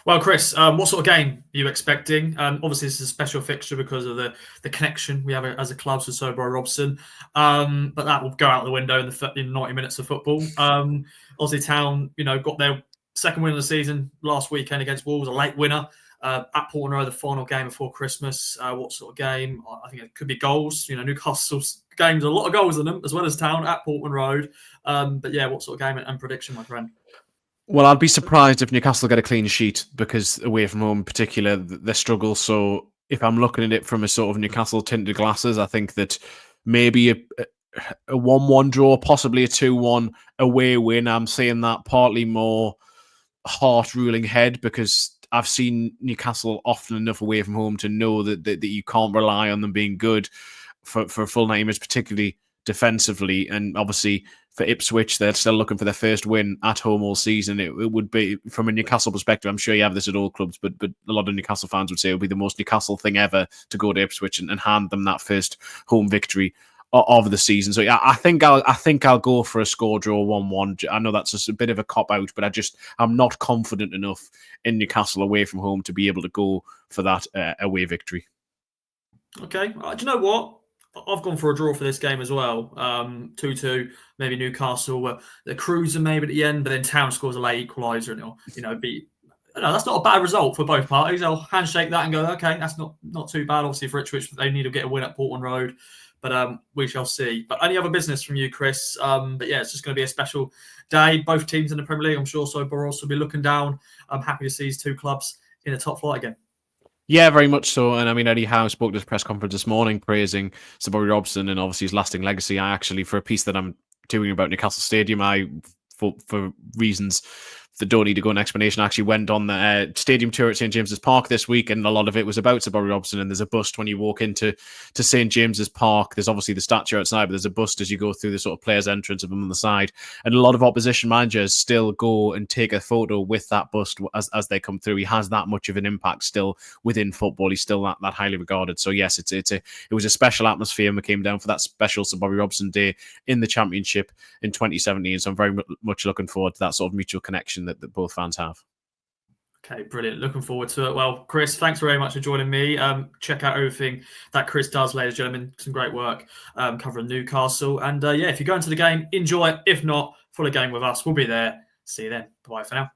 Well, Chris, what sort of game are you expecting? Obviously, this is a special fixture because of the connection we have as a club with Sobro Robson. But that will go out the window in 90 minutes of football. Obviously, Town, got their second win of the season last weekend against Wolves, a late winner. At Portman Road, the final game before Christmas. What sort of game? I think it could be goals. Newcastle's games, a lot of goals in them, as well as Town at Portman Road. But yeah, what sort of game and prediction, my friend? Well, I'd be surprised if Newcastle get a clean sheet because away from home in particular, they struggle. So if I'm looking at it from a sort of Newcastle tinted glasses, I think that maybe a 1-1 draw, possibly a 2-1 away win. I'm saying that partly more heart ruling head because I've seen Newcastle often enough away from home to know that you can't rely on them being good for full 90 minutes, particularly defensively. And obviously for Ipswich, they're still looking for their first win at home all season. It would be, from a Newcastle perspective, I'm sure you have this at all clubs, but a lot of Newcastle fans would say it would be the most Newcastle thing ever to go to Ipswich and hand them that first home victory of the season. So yeah, I think I'll go for a score draw 1-1. I know that's just a bit of a cop out, but I'm not confident enough in Newcastle away from home to be able to go for that away victory. Okay, do you know what? I've gone for a draw for this game as well. 2-2, maybe Newcastle. They're cruising maybe at the end, but then Town scores a late equaliser, and it'll be. No, that's not a bad result for both parties. They'll handshake that and go, okay, that's not too bad. Obviously for Ipswich, they need to get a win at Portman Road, but we shall see. But any other business from you, Chris? But yeah, it's just going to be a special day. Both teams in the Premier League, I'm sure. So Boros will be looking down. I'm happy to see these two clubs in the top flight again. Yeah, very much so. And I mean, Eddie Howe spoke at his press conference this morning praising Sir Bobby Robson and obviously his lasting legacy. I actually, for a piece that I'm doing about Newcastle Stadium, for reasons that don't need to go in explanation, I actually went on the stadium tour at St James's Park this week, and a lot of it was about Sir Bobby Robson. And there's a bust when you walk into St James's Park. There's obviously the statue outside, but there's a bust as you go through the sort of players' entrance of him on the side. And a lot of opposition managers still go and take a photo with that bust as they come through. He has that much of an impact still within football. He's still that highly regarded. So yes, it was a special atmosphere, and we came down for that special Sir Bobby Robson Day in the Championship in 2017. So I'm very much looking forward to that sort of mutual connection that both fans have. Okay, brilliant. Looking forward to it. Well, Chris, thanks very much for joining me. Check out everything that Chris does, ladies and gentlemen. Some great work covering Newcastle. And yeah, if you go into the game, enjoy it. If not, follow the game with us. We'll be there. See you then. Bye for now.